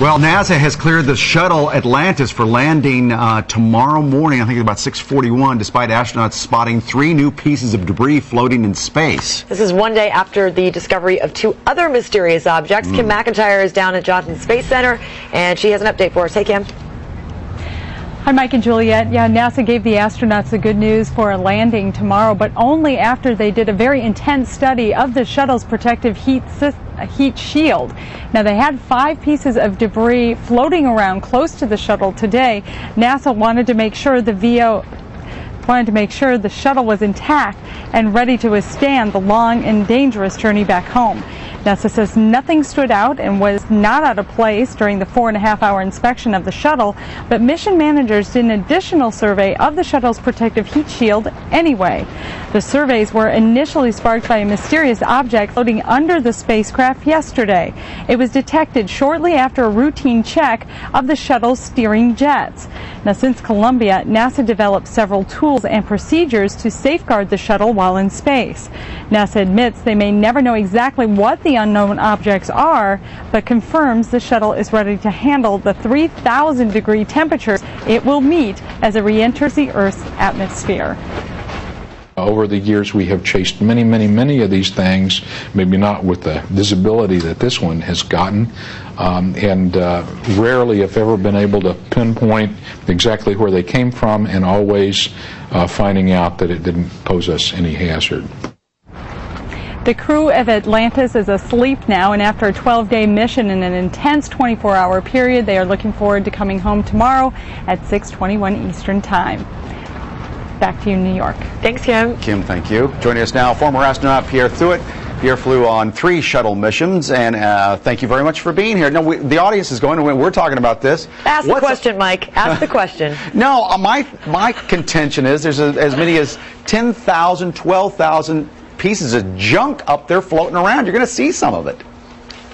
Well, NASA has cleared the shuttle Atlantis for landing tomorrow morning, I think at about 6:41, despite astronauts spotting 3 new pieces of debris floating in space. This is one day after the discovery of 2 other mysterious objects. Kim McIntyre is down at Johnson Space Center, and she has an update for us. Hey, Kim. Hi, Mike and Juliet. Yeah, NASA gave the astronauts the good news for a landing tomorrow, but only after they did a very intense study of the shuttle's protective heat shield. Now, they had 5 pieces of debris floating around close to the shuttle today. NASA wanted to make sure the shuttle was intact and ready to withstand the long and dangerous journey back home. NASA says nothing stood out and was not out of place during the 4.5-hour inspection of the shuttle, but mission managers did an additional survey of the shuttle's protective heat shield anyway. The surveys were initially sparked by a mysterious object floating under the spacecraft yesterday. It was detected shortly after a routine check of the shuttle's steering jets. Now, since Columbia, NASA developed several tools and procedures to safeguard the shuttle while in space. NASA admits they may never know exactly what the unknown objects are, but confirms the shuttle is ready to handle the 3,000-degree temperatures it will meet as it re-enters the Earth's atmosphere. Over the years, we have chased many of these things, maybe not with the visibility that this one has gotten, and rarely, if ever, been able to pinpoint exactly where they came from, and always finding out that it didn't pose us any hazard. The crew of Atlantis is asleep now, and after a 12-day mission in an intense 24-hour period, they are looking forward to coming home tomorrow at 6:21 Eastern Time. Back to you, New York. Thanks, Kim. Kim, thank you. Joining us now, former astronaut Pierre Thuot. Pierre flew on 3 shuttle missions, and thank you very much for being here. No, the audience is going to win. We're talking about this. Ask the question, Mike. Ask the question. No, my contention is there's as many as 10,000, 12,000 pieces of junk up there floating around. You're going to see some of it.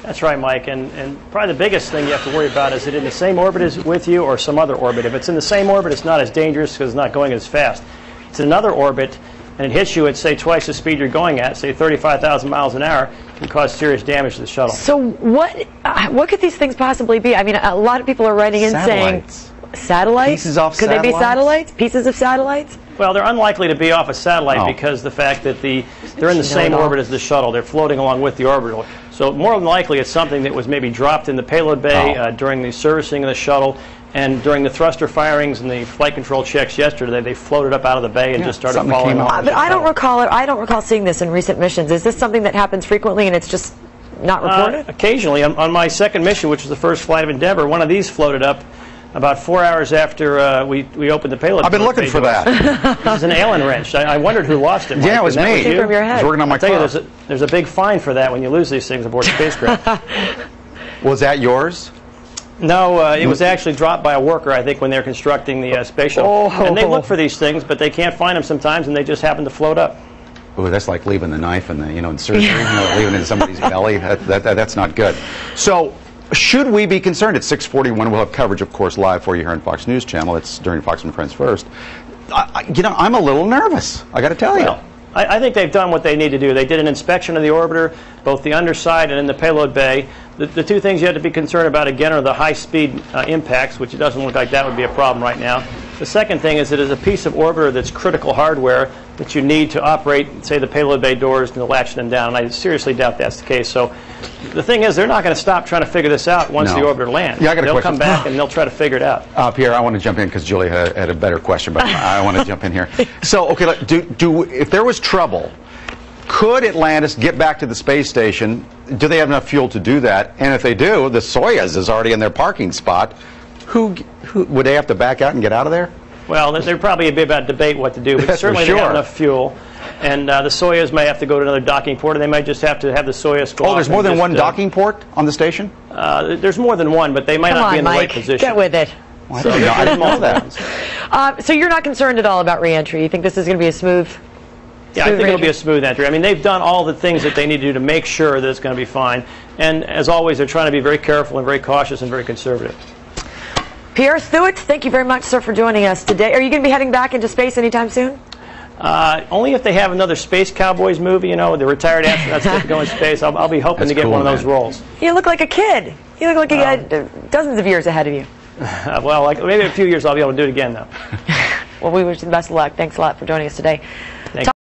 That's right, Mike, and probably the biggest thing you have to worry about is it in the same orbit as with you or some other orbit. If it's in the same orbit, it's not as dangerous because it's not going as fast. If it's in another orbit and it hits you at, say, twice the speed you're going at, say 35,000 miles an hour, it can cause serious damage to the shuttle. So what could these things possibly be? I mean, a lot of people are writing in saying satellites. Pieces off Could satellites? They be satellites? Pieces of satellites? Well, they're unlikely to be off a satellite because the fact that they're in the same orbit as the shuttle. They're floating along with the orbital. So more than likely it's something that was maybe dropped in the payload bay during the servicing of the shuttle, and during the thruster firings and the flight control checks yesterday, they floated up out of the bay and just started falling off. But I don't recall seeing this in recent missions. Is this something that happens frequently and it's just not reported? Occasionally. On my second mission, which was the first flight of Endeavour, one of these floated up about 4 hours after we opened the payload. I've been looking for that. This is an Allen wrench. I wondered who lost it. Mike. Yeah, it was me. It came from your head. I was working on my I'll tell you, there's a big fine for that when you lose these things aboard the spacecraft. Was that yours? No, it was actually dropped by a worker, I think, when they're constructing the space shuttle. And they look for these things, but they can't find them sometimes, and they just happen to float up. Oh, that's like leaving the knife in the, in surgery, leaving it in somebody's belly. That's not good. So, should we be concerned? At 6:41, we'll have coverage, of course, live for you here on Fox News Channel. It's during Fox and Friends First. I'm a little nervous, I got to tell you. I think they've done what they need to do. They did an inspection of the orbiter, both the underside and in the payload bay. The 2 things you have to be concerned about, again, are the high-speed impacts, which it doesn't look like that would be a problem right now. The second thing is it is a piece of orbiter that's critical hardware that you need to operate, say, the payload bay doors and to latch them down. And I seriously doubt that's the case. So the thing is, they're not going to stop trying to figure this out once the orbiter lands. Yeah, I got a question. They'll come back and they'll try to figure it out. Pierre, I want to jump in because Julie had a better question, but I want to jump in here. So, okay, if there was trouble, could Atlantis get back to the space station? Do they have enough fuel to do that? And if they do, the Soyuz is already in their parking spot. Who would they have to back out and get out of there? Well, there'd probably be about debate what to do, but certainly they have enough fuel. And the Soyuz may have to go to another docking port, or they might just have to have the Soyuz go off. Oh, there's more than one docking port on the station? There's more than one, but they might not be in the right position. Get with it. Well, I didn't know that. So you're not concerned at all about re-entry? You think this is going to be a smooth? Yeah, I think it'll be a smooth entry. I mean, they've done all the things that they need to do to make sure that it's going to be fine. And as always, they're trying to be very careful and very cautious and very conservative. Pierre Thuot, thank you very much, sir, for joining us today. Are you going to be heading back into space anytime soon? Only if they have another Space Cowboys movie, the retired astronauts get to go in space. I'll be hoping to get one of those roles. You look like a kid. You look like dozens of years ahead of you. Well, like maybe in a few years I'll be able to do it again, though. Well, we wish you the best of luck. Thanks a lot for joining us today.